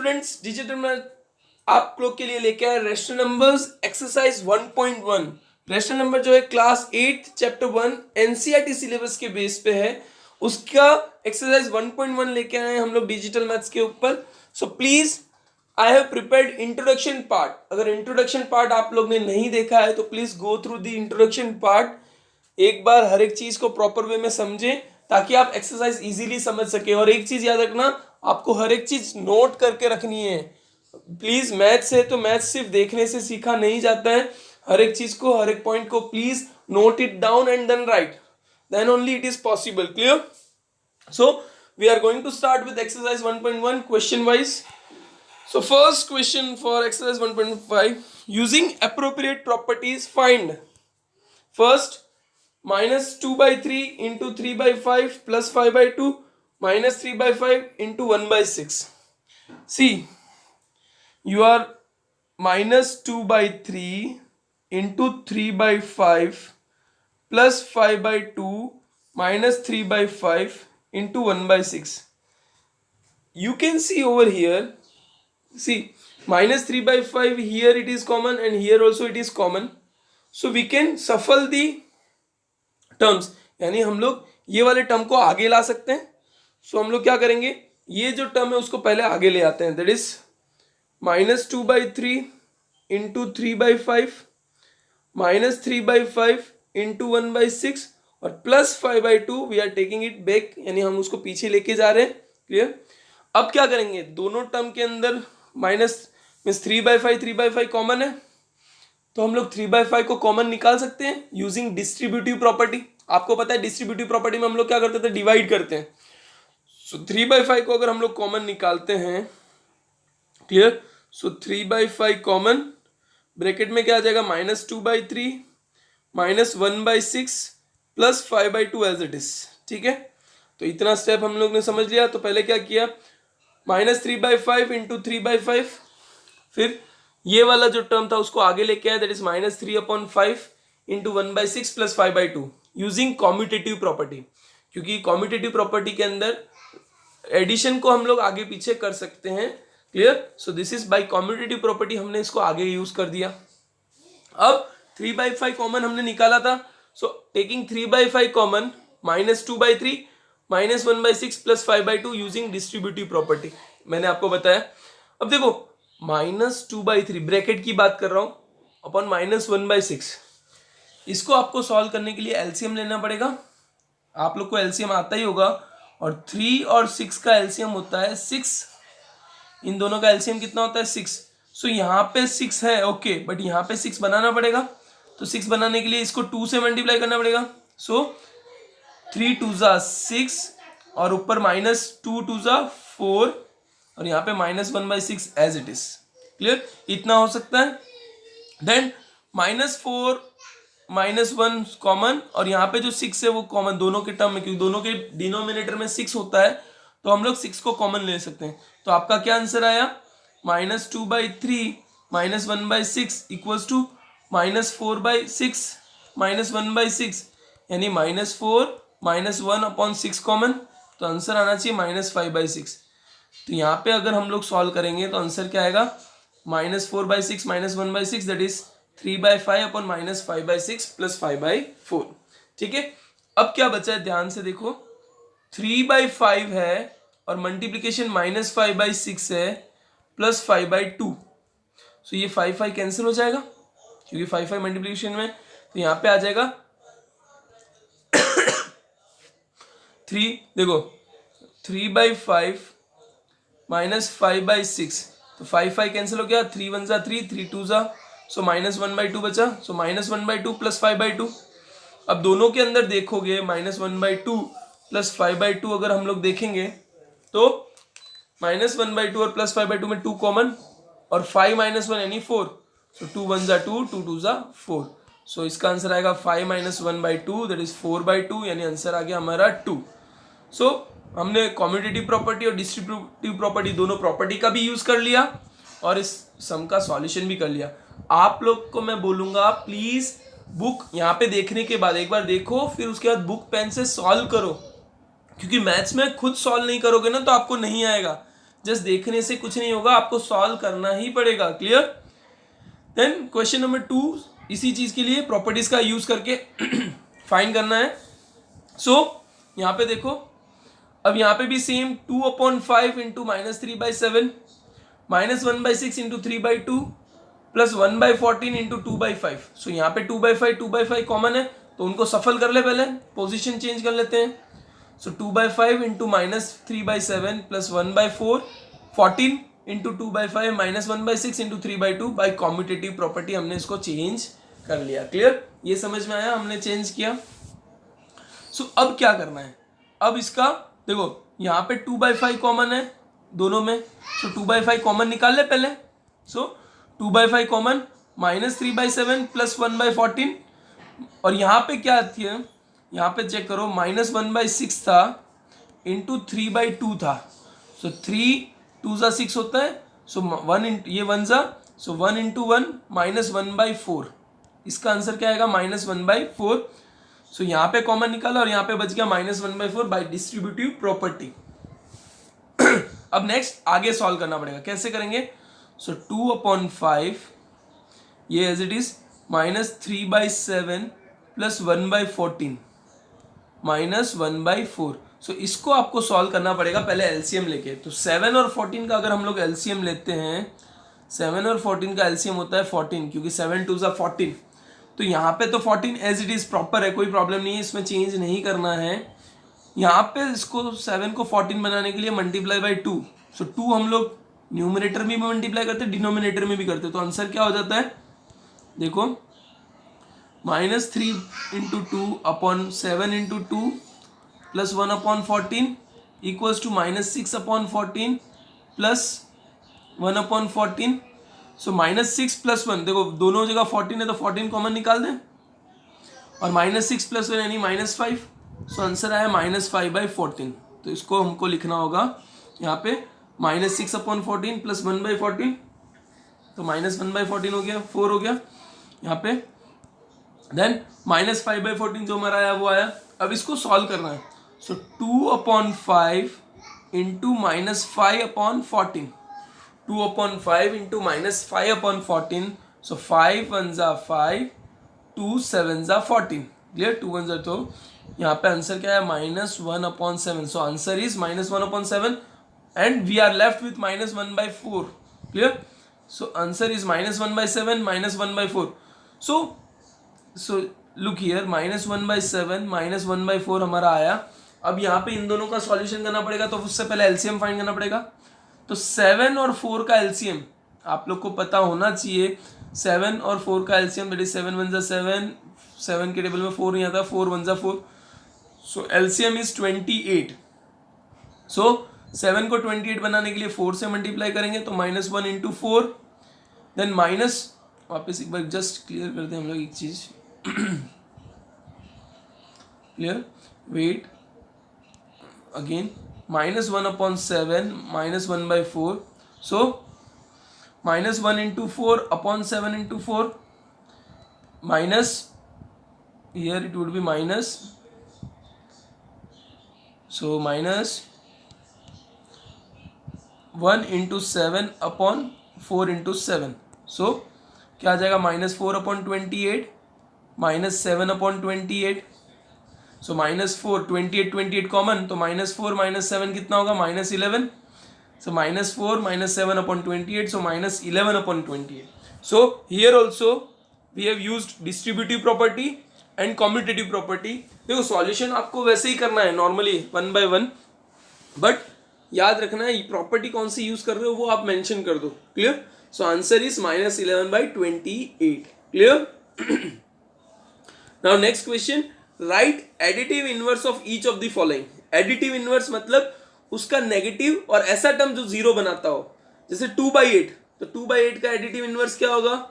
Students, digital math आप लोग के लिए लेके आए rational numbers exercise 1.1। Rational number जो है क्लास 8 चैप्टर 1 एनसीईआरटी सिलेबस के बेस पे है, उसका एक्सरसाइज 1.1 लेके आए हैं हम लोग डिजिटल मैथ्स के ऊपर। So please I have prepared introduction part. अगर इंट्रोडक्शन पार्ट आप लोग ने नहीं देखा है तो please go through the introduction part, एक बार हर एक चीज को प्रॉपर वे में समझें ताकि आप एक्सरसाइज इजीली समझ सके। और एक चीज याद रखना, आपको हर एक चीज नोट करके रखनी है। प्लीज मैथ्स है तो मैथ्स सिर्फ देखने से सीखा नहीं जाता है, हर एक चीज को, हर एक पॉइंट को please note it down and then write, then only it is possible. Clear? So we are going to start with exercise 1.1 question wise. So first question for exercise 1.5, using appropriate properties find first minus 2 by 3 into 3 by 5 plus 5 by 2 minus 3 by 5 into 1 by 6. See, you are minus 2 by 3 into 3 by 5 plus 5 by 2 minus 3 by 5 into 1 by 6. You can see over here, see minus 3 by 5 here it is common and here also it is common, so we can shuffle the terms, यानी हम लोग ये वाले term को आगे ला सकते हैं। सो हम लोग क्या करेंगे, ये जो टर्म है उसको पहले आगे ले आते हैं, that is minus 2 by 3 into 3 by 5 minus 3 by 5 into 1 by 6 और plus 5 by 2 we are taking it back, यानी हम उसको पीछे लेके जा रहे हैं। क्लियर? अब क्या करेंगे, दोनों टर्म के अंदर माइनस मीन्स 3/5 कॉमन है, तो हम लोग 3/5 को कॉमन निकाल सकते हैं यूजिंग डिस्ट्रीब्यूटिव प्रॉपर्टी। आपको पता है डिस्ट्रीब्यूटिव प्रॉपर्टी में हम लोग क्या करते थे, डिवाइड करते हैं। सो 3/5 को अगर हम लोग कॉमन निकालते हैं, क्लियर? सो 3/5 कॉमन, ब्रैकेट में क्या आ जाएगा, -2/3 -1/6 प्लस 5/2 एज इट इज। ठीक है, तो इतना स्टेप हम लोग ने समझ लिया। तो पहले क्या किया, -3/5 इंटू 3/5, फिर ये वाला जो टर्म था उसको आगे लेके आया, that is -3/5 into 1/6 plus 5/2 using commutative property, क्योंकि कॉम्यूटेटिव प्रॉपर्टी के अंदर एडिशन को हम लोग आगे पीछे कर सकते हैं। Clear? So this is by commutative property, हमने इसको आगे यूज कर दिया। अब 3/5 कॉमन हमने निकाला था, so taking 3/5 common, -2/3 -1/6 plus 5/2 using distributive property, मैंने आपको बताया। अब देखो -2/3 ब्रैकेट की बात कर रहा हूं अपॉन -1/6, इसको आपको सॉल्व करने के लिए एलसीएम लेना पड़ेगा। आप लोग को एलसीएम आता ही होगा, और 3 और 6 का एलसीएम होता है 6, इन दोनों का एलसीएम कितना होता है 6। सो यहाँ पे 6 है, ओके, बट यहाँ पे 6 बनाना पड़ेगा, तो 6 बनाने के लिए इसको 2 से मल्टीप्लाई करना पड़ेगा। सो 3 2 जा 6 और ऊपर -2 2 जा 4 और यहाँ पे -1/6 एज इट इज। क्लियर? इतना हो सकता है। देन -4 -1 कॉमन, और यहाँ पे जो 6 है वो कॉमन दोनों के टर्म में, क्योंकि दोनों के डिनोमिनेटर में 6 होता है, तो हम लोग 6 को कॉमन ले सकते हैं। तो आपका क्या आंसर आया, -2/3 -1/6 इक्वल्स टू -4/6 -1/6, यानी -4 -1/6 कॉमन, तो आंसर आना चाहिए -5/6। तो यहाँ पे अगर हम लोग सॉल्व करेंगे तो आंसर क्या आएगा, -4/6 -1/6 दैट इज 3/5 अपॉन -5/6 प्लस 5/4। ठीक है, अब क्या बचा है, ध्यान से देखो, 3/5 है और मल्टीप्लीकेशन -5/6 है प्लस 5/2, सो ये 5 कैंसिल हो जाएगा क्योंकि 5 मल्टीप्लीकेशन में, तो यहाँ पे आ जाएगा 3, देखो 3/5 -5/6, तो 5 कैंसिल हो गया, 3 1 जा 3 3 2 जा, सो -1/2 बचा, सो -1/2 प्लस 5/2। अब दोनों के अंदर देखोगे -1/2 प्लस 5/2 अगर हम लोग देखेंगे तो -1/2 और प्लस 5/2 में 2 कॉमन, और 5 -1 यानी 4, सो 2 1 जा 2 2 2 जा 4, सो इसका आंसर आएगा 5 -1/2 दैट इज 4/2, यानी आंसर आ गया हमारा 2। सो हमने कॉम्यूटेटिव प्रॉपर्टी और डिस्ट्रीब्यूटिव प्रॉपर्टी दोनों प्रॉपर्टी का भी यूज कर लिया और इस सम का सॉल्यूशन भी कर लिया। आप लोग को मैं बोलूंगा प्लीज बुक यहाँ पे देखने के बाद एक बार देखो, फिर उसके बाद बुक पेन से सॉल्व करो, क्योंकि मैथ्स में खुद सॉल्व नहीं करोगे ना तो आपको नहीं आएगा। जस्ट देखने से कुछ नहीं होगा, आपको सॉल्व करना ही पड़ेगा। क्लियर? देन क्वेश्चन नंबर 2 इसी चीज के लिए प्रॉपर्टीज का यूज करके फाइंड करना है। सो यहाँ पे देखो, अब यहाँ पे भी same 2/5 into -3/7 -1/6 into 3/2 plus 1/14 into 2/5। सो यहाँ पे 2/5 कॉमन है, तो उनको सफल कर ले, पहले पोजीशन चेंज कर लेते हैं। सो 2/5 into -3/7 plus 1/4 14 into 2/5 -1/6 into 3/2 by commutative property हमने इसको चेंज कर लिया। क्लियर? ये समझ में आया, हमने चेंज किया। सो अब क्या करना है, अब इसका देखो यहाँ पे 2/5 कॉमन है दोनों में, सो 2/5 कॉमन निकाल ले पहले। सो 2/5 कॉमन -3/7 प्लस 1/14, और यहाँ पे क्या थी, यहाँ पे चेक करो -1/6 था इंटू 3/2 था। सो 3 2 ज़ा 6 होता है, सो 1 ये 1 ज़ा, सो 1 इंटू 1 -1/4। इसका आंसर क्या आएगा, -1/4। सो यहाँ पे कॉमन निकाला और यहाँ पे बच गया -1/4 बाई डिस्ट्रीब्यूटिव प्रॉपर्टी। अब नेक्स्ट आगे सॉल्व करना पड़ेगा, कैसे करेंगे? सो 2/5 ये एज इट इज -3/7 प्लस 1/14 -1/4। सो इसको आपको सॉल्व करना पड़ेगा पहले एलसीएम लेके। तो 7 और 14 का अगर हम लोग एलसीएम लेते हैं, 7 और 14 का एलसीएम होता है 14, क्योंकि 7 2 ज़ा 14। तो यहाँ पे तो 14 एज इट इज प्रॉपर है, कोई प्रॉब्लम नहीं है, इसमें चेंज नहीं करना है। यहाँ पे इसको 7 को 14 बनाने के लिए मल्टीप्लाई बाई 2। सो 2 हम लोग न्यूमरेटर में भी मल्टीप्लाई करते हैं, डिनोमिनेटर में भी करते हैं। तो आंसर क्या हो जाता है, देखो -3 into 2 upon 7 into 2 plus 1/14 equals to -6/14 plus 1/14। So -6 plus 1, देखो दोनों जगह 14 है तो 14 कॉमन निकाल दें, और -6 प्लस 1 यानी -5। सो आंसर आया -5/14। तो इसको हमको लिखना होगा यहाँ पे -6/14 प्लस 1/14, तो -1/14 हो गया, 4 हो गया यहाँ पे। देन -5/14 जो हमारा आया वो आया। अब इसको सॉल्व करना है। सो 2/5 इंटू -5/14, 2/5 इंटू -5/14। सो 5 1 ज़ा 5, 2 7 ज़ा 14। क्लियर? 2 1 ज़ा, तो यहाँ पे आंसर क्या है, -1/7। So answer is -1/7 and we are left with -1/4। Clear? So answer is -1/7 -1/4। So look here, -1/7 -1/4 हमारा आया। अब यहाँ पे इन दोनों का सॉल्यूशन करना पड़ेगा, तो उससे पहले एलसीएम फाइंड करना पड़ेगा। तो 7 और 4 का एलसीएम आप लोग को पता होना चाहिए। 7 और 4 का एलसीएम दैट इज 7 1 ज़ा 7, 7 के टेबल में 4 नहीं आता, 4 1 ज़ा 4। सो एलसीएम इज 28। सो 7 को 28 बनाने के लिए 4 से मल्टीप्लाई करेंगे, तो -1 इंटू 4। देन माइनस, वापस एक बार जस्ट क्लियर करते हैं हम लोग एक चीज। Clear? Wait again, -1/7 -1/4। So -1 into 4 upon 7 into 4 minus, here it would be minus, so -1 into 7 upon 4 into 7। सो क्या आ जाएगा, -4/28 -7/28। सो -4 28 28 कॉमन, तो -4 -7 कितना होगा, -11। So -4 -7/28, so -11/28। So here also we have used distributive property and commutative property. देखो solution आपको वैसे ही करना है नॉर्मली 1 by 1, बट याद रखना है प्रॉपर्टी कौन सी यूज कर रहे हो वो आप मेंशन कर दो। Clear? So answer is -11/28। Clear? Now next question, right additive inverse of each of the following. Additive inverse मतलब उसका नेगेटिव और ऐसा टर्म जो 0 बनाता हो, जैसे 2/8, तो 2/8 का एडिटिव इनवर्स क्या होगा,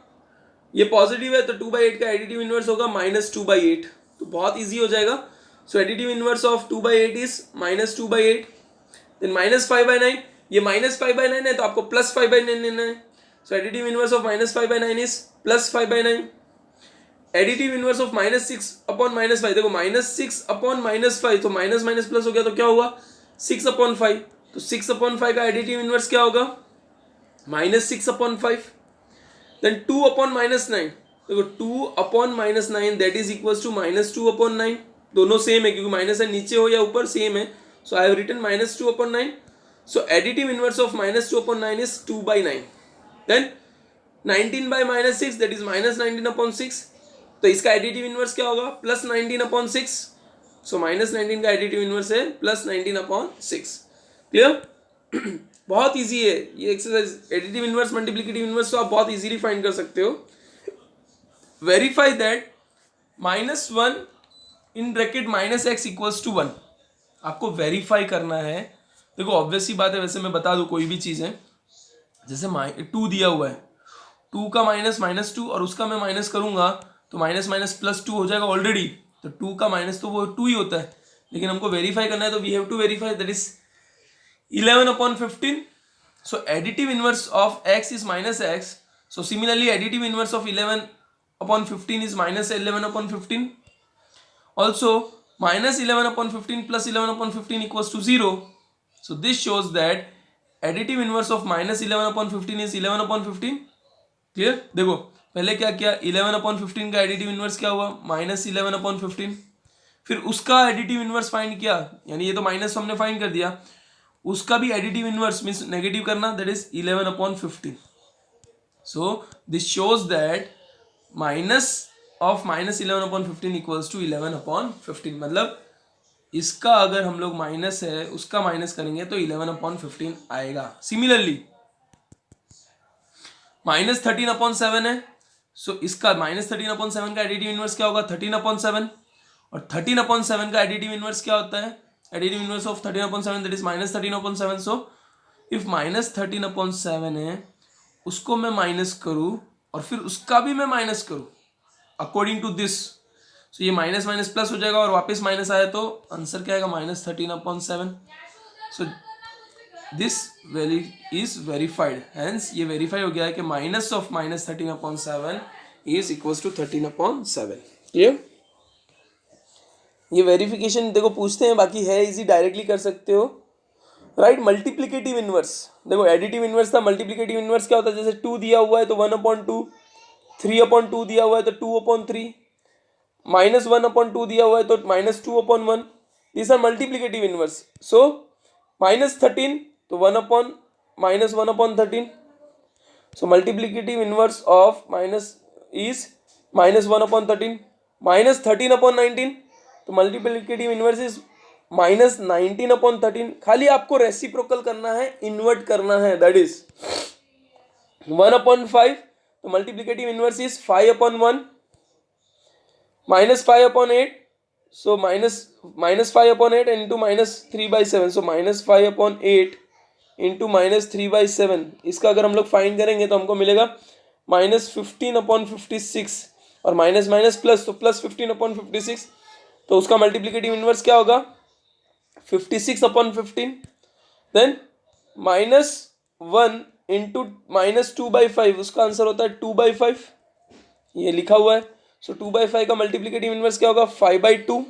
ये पॉजिटिव है तो 2/8 का एडिटिव इनवर्स होगा -2/8। तो बहुत इजी हो जाएगा। So additive inverse of 2/8 is -2/8। Then -5/9, ये -5/9 है तो आपको +5/9 लेना है। So additive inverse of -5/9 is +5/9। Additive inverse of -6/-5, देखो -6/-5, तो माइनस माइनस प्लस हो गया तो क्या होगा 6/5। तो 6/5 का एडिटिव इनवर्स क्या होगा, -6/5. देन 2/-9, देखो 2/-9 दैट इज इक्वल्स टू -2/9. दोनों सेम है क्योंकि माइनस है, नीचे हो या ऊपर सेम है. So I have written -2/9. So additive inverse of -2/9 is 2/9. Then 19/-6 that is -19/6. तो इसका एडिटिव इनवर्स क्या होगा, +19/6. सो -19 का एडिटिव इनवर्स है +19/6. क्लियर. बहुत इजी है ये exercise. Additive inverse, multiplicative inverse तो आप बहुत इजीली फाइंड कर सकते हो. Verify that -1 in bracket -x equals to 1. आपको वेरीफाई करना है. देखो ऑब्वियस सी बात है, वैसे मैं बता दूं कोई भी चीज़ है, जैसे 2 दिया हुआ है, 2 का -2 और उसका मैं माइनस करूंगा तो -+2 हो जाएगा ऑलरेडी. तो 2 का माइनस तो वो 2 ही होता है, लेकिन हमको वेरीफाई करना है तो we have to verify that is 11/15. So additive inverse of x is -x. So similarly additive inverse of 11/15 is -11/15. Also, -11/15 plus 11/15 equals to 0. So this shows that additive inverse of -11/15 is 11/15. Clear. देखो पहले क्या किया, 11/15 का additive inverse क्या हुआ, -11/15. फिर उसका additive inverse find किया, यानी ये तो माइनस हमने फाइंड कर दिया, उसका भी एडिटिव इनवर्स मीन्स नेगेटिव करना, that is 11/15. So this shows that minus of -11/15 equals to 11/15. मतलब इसका अगर हम लोग माइनस है उसका माइनस करेंगे तो 11/15 आएगा. सिमिलरली -13/7 है, सो इसका -13/7 का एडिटिव इनवर्स क्या होगा, 13/7. और 13/7 का एडिटिव इनवर्स क्या होता है, additive inverse of 13/7 that is -13/7. So if -13/7 है उसको मैं माइनस करूं और फिर उसका भी मैं माइनस करूं अकॉर्डिंग टू दिस, सो ये माइनस माइनस प्लस हो जाएगा और वापस माइनस आया तो आंसर क्या आएगा, -13/7. So this value is verified. Hence ये वेरीफाई हो गया है कि minus of -13/7 is equals to 13/7. Clear. ये वेरिफिकेशन देखो पूछते हैं, बाकी है इजी, डायरेक्टली कर सकते हो. राइट. मल्टीप्लिकेटिव इनवर्स, देखो एडिटिव इनवर्स था, मल्टीप्लिकेटिव इनवर्स क्या होता है, जैसे 2 दिया हुआ है तो 1/2, 3/2 दिया हुआ है तो 2/3, -1/2 दिया हुआ है तो -2/1. This are multiplicative inverse. So -13 तो 1/-1/13. So multiplicative inverse of minus is -1/13. -13/19 तो मल्टीप्लिकेटिव इनवर्स इज -19/13. खाली आपको रेसिप्रोकल करना है, इन्वर्ट करना है, दैट इज 1/5. तो multiplicative inverse is 5/1. -5/8. So -5/8 into -3/7. So -5/8 into -3/7. इसका अगर हम लोग फाइंड करेंगे तो हमको मिलेगा -15/56. और माइनस माइनस प्लस तो +15/56. तो उसका मल्टीप्लिकेटिव इनवर्स क्या होगा, 56/15. Then -1 into -2/5. उसका आंसर होता है 2/5. ये लिखा हुआ है. सो 2/5 का मल्टीप्लिकेटिव इनवर्स क्या होगा, 5/2.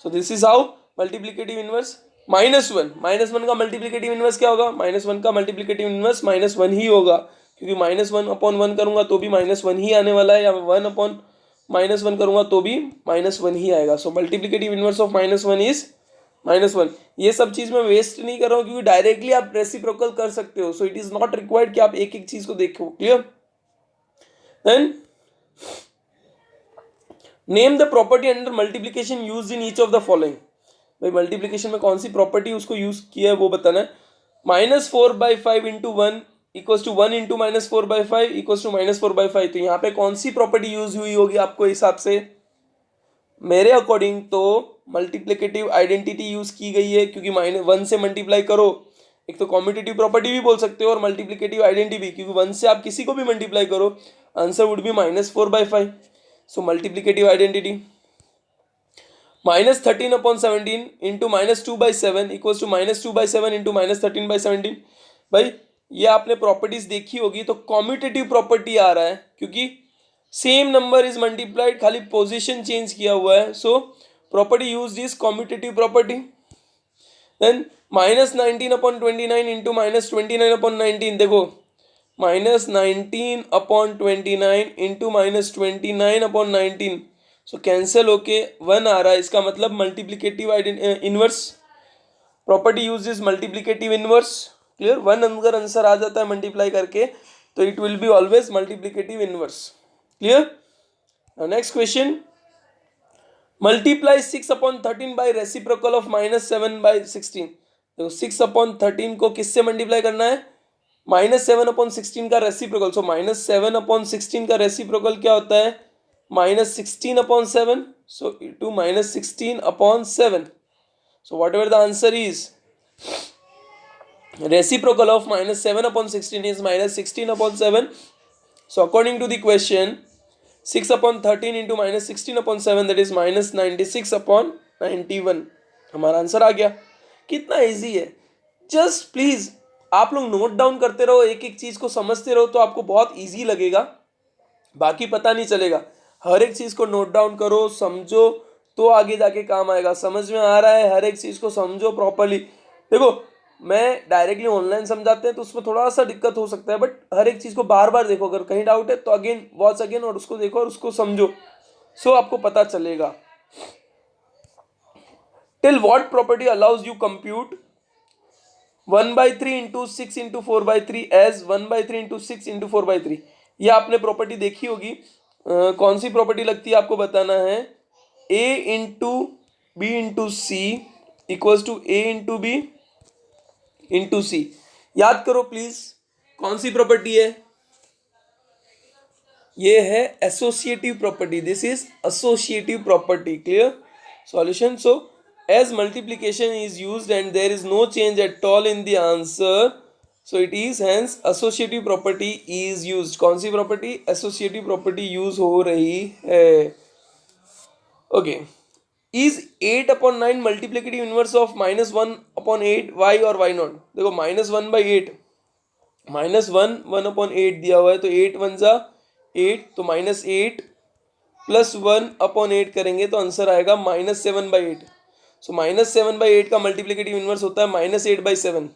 So this is how multiplicative inverse. -1 का मल्टीप्लिकेटिव इनवर्स क्या होगा, -1 का मल्टीप्लिकेटिव इनवर्स -1 ही होगा, क्योंकि -1/1 करूंगा तो भी -1 ही आने वाला है, या 1/-1 करूंगा तो भी -1 ही आएगा. सो मल्टीप्लिकेटिव इनवर्स ऑफ -1 इज -1. ये सब चीज मैं वेस्ट नहीं कर रहा हूँ क्योंकि डायरेक्टली आप रेसिप्रोकल कर सकते हो. So it is not required कि आप एक एक चीज को देखो. Clear. Then name the property under multiplication use in each of the following. भाई मल्टीप्लिकेशन में कौन सी प्रॉपर्टी उसको यूज किया है वो बताना है. -4/5 into 1 equals to 1 into -4/5 equals to -4/5. तो यहाँ पे कौन सी प्रॉपर्टी यूज हुई होगी आपको हिसाब से, मेरे अकॉर्डिंग तो मल्टीप्लिकेटिव आइडेंटिटी यूज की गई है, क्योंकि -1 से मल्टीप्लाई करो. एक तो कॉम्यूटेटिव प्रॉपर्टी भी बोल सकते हो और मल्टीप्लिकेटिव आइडेंटिटी भी, क्योंकि 1 से आप किसी को भी मल्टीप्लाई करो answer would be -4/5. So multiplicative identity -13/17 into -2/7 equals to -2/7 into -13/17. भाई ये आपने प्रॉपर्टीज देखी होगी, तो कॉम्यूटेटिव प्रॉपर्टी आ रहा है क्योंकि सेम नंबर इज मल्टीप्लाइड, खाली पोजीशन चेंज किया हुआ है. So property used is commutative property. Then -19/29 into -29/19, देखो -19/29 इंटू -29/19, सो कैंसिल होके 1 आ रहा है। इसका मतलब multiplicative inverse property use is multiplicative inverse. Clear, 1 अगर आंसर आ जाता है मल्टीप्लाई करके तो it will be always multiplicative inverse. Clear. Next question, multiply 6/13 by reciprocal of -7/16। देखो 6/13 को किससे मल्टीप्लाई करना है, -7/16 का रेसिप्रोकल। सो -7/16 का रेसिप्रोकल क्या होता है, -16/7। सो to -16/7, so whatever the answer is, reciprocal of -7/16 is -16/7. So according to the question, 6/13 into -16/7, that is -96/91, हमारा आंसर आ गया। कितना इजी है, जस्ट प्लीज आप लोग नोट डाउन करते रहो, एक एक चीज को समझते रहो तो आपको बहुत इजी लगेगा, बाकी पता नहीं चलेगा। हर एक चीज को नोट डाउन करो, समझो, तो आगे जाके काम आएगा। समझ में आ रहा है, हर एक चीज को समझो प्रॉपरली। देखो मैं डायरेक्टली ऑनलाइन समझाते हैं तो उसमें थोड़ा सा दिक्कत हो सकता है, बट हर एक चीज को बार बार देखो, अगर कहीं डाउट है तो अगेन वॉच अगेन और उसको देखो और उसको समझो, सो आपको पता चलेगा। Till what property allows you compute 1/3 into 6 into 4/3 as 1/3 into 6 into 4/3। ये आपने प्रॉपर्टी देखी होगी, कौन सी प्रॉपर्टी लगती है आपको बताना है। a into b into c equals to a into b into c. याद करो प्लीज, कौन सी प्रॉपर्टी है, ये है associative property. This is associative property. Clear, solution. So as multiplication is used and there is no change at all in the answer, so it is hence associative property is used। कौन सी property, associative property use हो रही है। Okay, is 8/9 multiplicative inverse of -1/8 y और y not. देखो -1/8, -1/8 दिया हुआ है, तो 8 1 जा 8, तो -8 प्लस 1/8 करेंगे तो आंसर आएगा -7/8। सो -7/8 का मल्टीप्लिकेटिव इनवर्स होता है -8/7।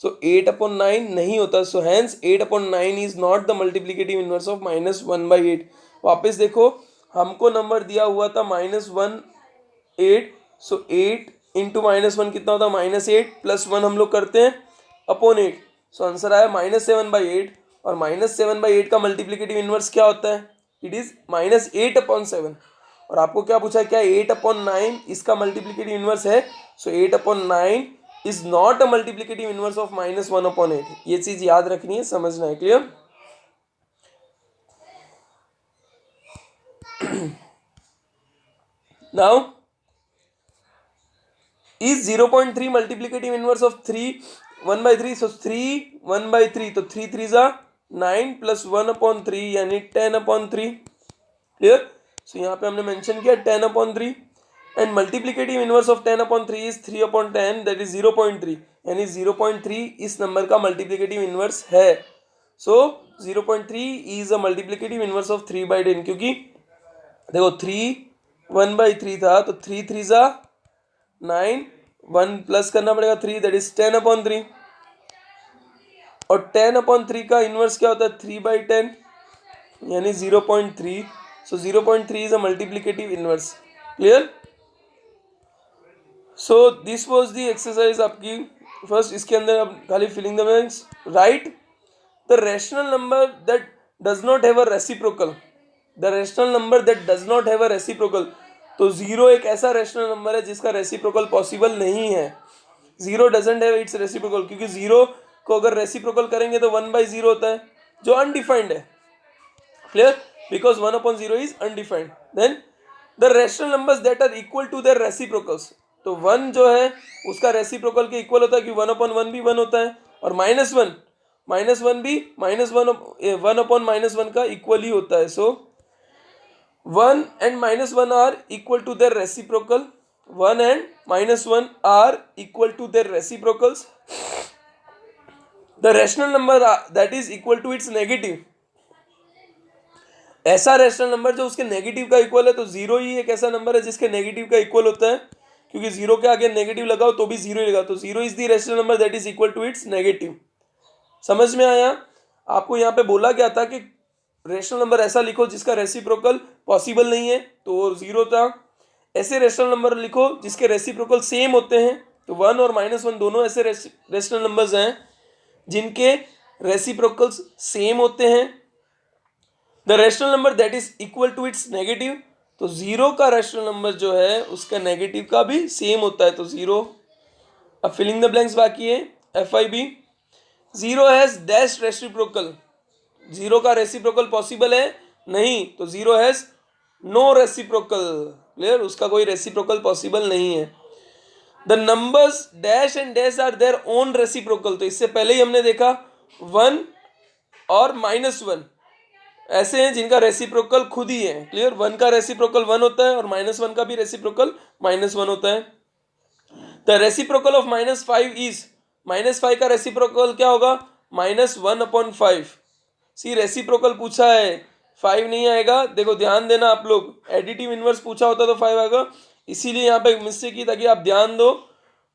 सो 8/9 नहीं होता, so hence 8/9 is not the multiplicative inverse of -1/8। वापस देखो, हमको नंबर दिया हुआ था -1/8, सो 8 इंटू -1 कितना होता है, -8 प्लस 1 हम लोग करते हैं /8, सो आंसर आया -7/8। और -7/8 का मल्टीप्लिकेटिव इनवर्स क्या होता है, इट इज -8/7। और आपको क्या पूछा है, क्या 8/9 इसका मल्टीप्लिकेटिव इनवर्स है। सो 8/9 is not a multiplicative inverse of -1/8। ये चीज याद रखनी है, समझना है। Clear. Now is 0.3 multiplicative inverse of 3 1/3। सो 3 1/3, तो 3 3 जा 9 प्लस 1/3 यानी 10/3। क्लियर। सो यहाँ पे हमने मेंशन किया 10/3 and multiplicative inverse of 10/3 is 3/10, that is 0.3, यानी 0.3 इस नंबर का मल्टीप्लिकेटिव इनवर्स है। सो 0.3 is a multiplicative inverse of 3/10, क्योंकि देखो 3 1/3 था, तो 3 3 जा 9, 1 प्लस करना पड़ेगा 3, दैट इज 10/3। और 10/3 का इनवर्स क्या होता है, 3/10 यानी 0.3। So 0.3 is a multiplicative inverse. Clear. So this was the exercise आपकी फर्स्ट। इसके अंदर अब खाली filling the blanks. Write the rational number that does not have a reciprocal. The rational number that does not have a reciprocal, तो 0 एक ऐसा rational number है जिसका रेसिप्रोकल पॉसिबल नहीं है। 0 डजंट हैव इट्स रेसिप्रोकल, क्योंकि 0 को अगर रेसिप्रोकल करेंगे तो 1/0 होता है जो अनडिफाइंड है। Clear, because 1/0 is undefined. Then the rational numbers that are equal to their reciprocals, तो 1 जो है उसका रेसिप्रोकल के इक्वल होता है कि 1/1 भी 1 होता है, और -1 भी -1 का इक्वल ही होता है। सो 1 and -1 are equal to their reciprocal, 1 and -1 are equal to their reciprocals. The rational number that is equal to its negative, ऐसा रैशनल नंबर जो उसके नेगेटिव का इक्वल है, तो 0 ही एक ऐसा नंबर है जिसके नेगेटिव का इक्वल होता है, क्योंकि जीरो के आगे नेगेटिव लगाओ तो भी जीरो ही लगा, तो zero is the rational number that is equal to its negative. समझ में आया? आपको यहाँ पे बोला गया था कि रैशनल नंबर ऐसा लिखो जिसका रेसिप्रोकल पॉसिबल नहीं है, तो जीरो था। ऐसे रैशनल नंबर लिखो जिसके रेसिप्रोकल सेम होते हैं, तो 1 और -1 दोनों ऐसे रैशनल नंबर्स हैं जिनके रेसिप्रोकल्स सेम होते हैं। The rational number that is equal to its negative, तो जीरो का रैशनल नंबर जो है उसका नेगेटिव का भी सेम होता है, तो जीरो। अब फिलिंग द ब्लैंक्स बाकी है। FIB, zero has dash reciprocal, zero का रेसिप्रोकल पॉसिबल है नहीं, तो zero has no reciprocal. Clear? उसका कोई रेसिप्रोकल पॉसिबल नहीं है। The numbers dash and dash are their own reciprocal, तो इससे पहले ही हमने देखा 1 और -1 ऐसे हैं जिनका रेसिप्रोकल खुद ही है। क्लियर? 1 का रेसिप्रोकल 1 होता है और -1 का भी रेसिप्रोकल -1 होता है। द रेसिप्रोकल ऑफ -5 इज, -5 का रेसिप्रोकल क्या होगा? -1/5। सी रेसिप्रोकल पूछा है, 5 नहीं आएगा। देखो ध्यान देना आप लोग, एडिटिव इनवर्स पूछा होता तो 5 आएगा, इसीलिए यहाँ पे मिस्टेक की ताकि आप ध्यान दो।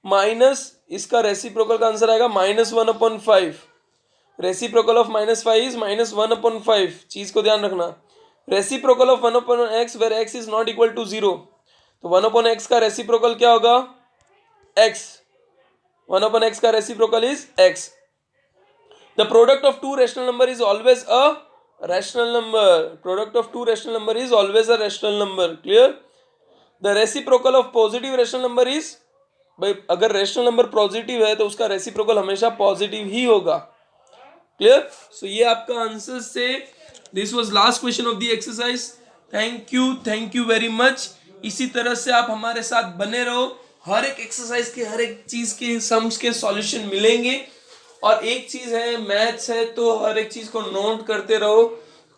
माइनस इसका रेसिप्रोकल का आंसर आएगा -1/5। रेसिप्रोकल ऑफ -5 इज -1/5, चीज को ध्यान रखना। Reciprocal of 1/x where x is not equal to 0, तो 1/x का रेसिप्रोकल क्या होगा? x। 1/x का reciprocal is x। The product of to rational number is always a rational number, product of to rational number is always a rational number. Clear? The reciprocal of positive rational number is, भाई अगर rational number positive है तो उसका reciprocal हमेशा positive ही होगा। Clear? सो ये आपका answer से, this was last question of the exercise. Thank you very much. इसी तरह से आप हमारे साथ बने रहो, हर एक एक्सरसाइज के हर एक चीज के सम्स के सॉल्यूशन मिलेंगे। और एक चीज है, मैथ्स है तो हर एक चीज को नोट करते रहो,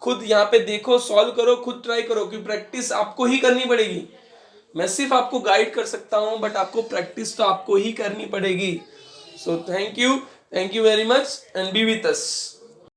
खुद यहाँ पे देखो, सॉल्व करो, खुद ट्राई करो, क्योंकि प्रैक्टिस आपको ही करनी पड़ेगी। मैं सिर्फ आपको गाइड कर सकता हूँ, बट आपको प्रैक्टिस तो आपको ही करनी पड़ेगी। So thank you very much and B with us.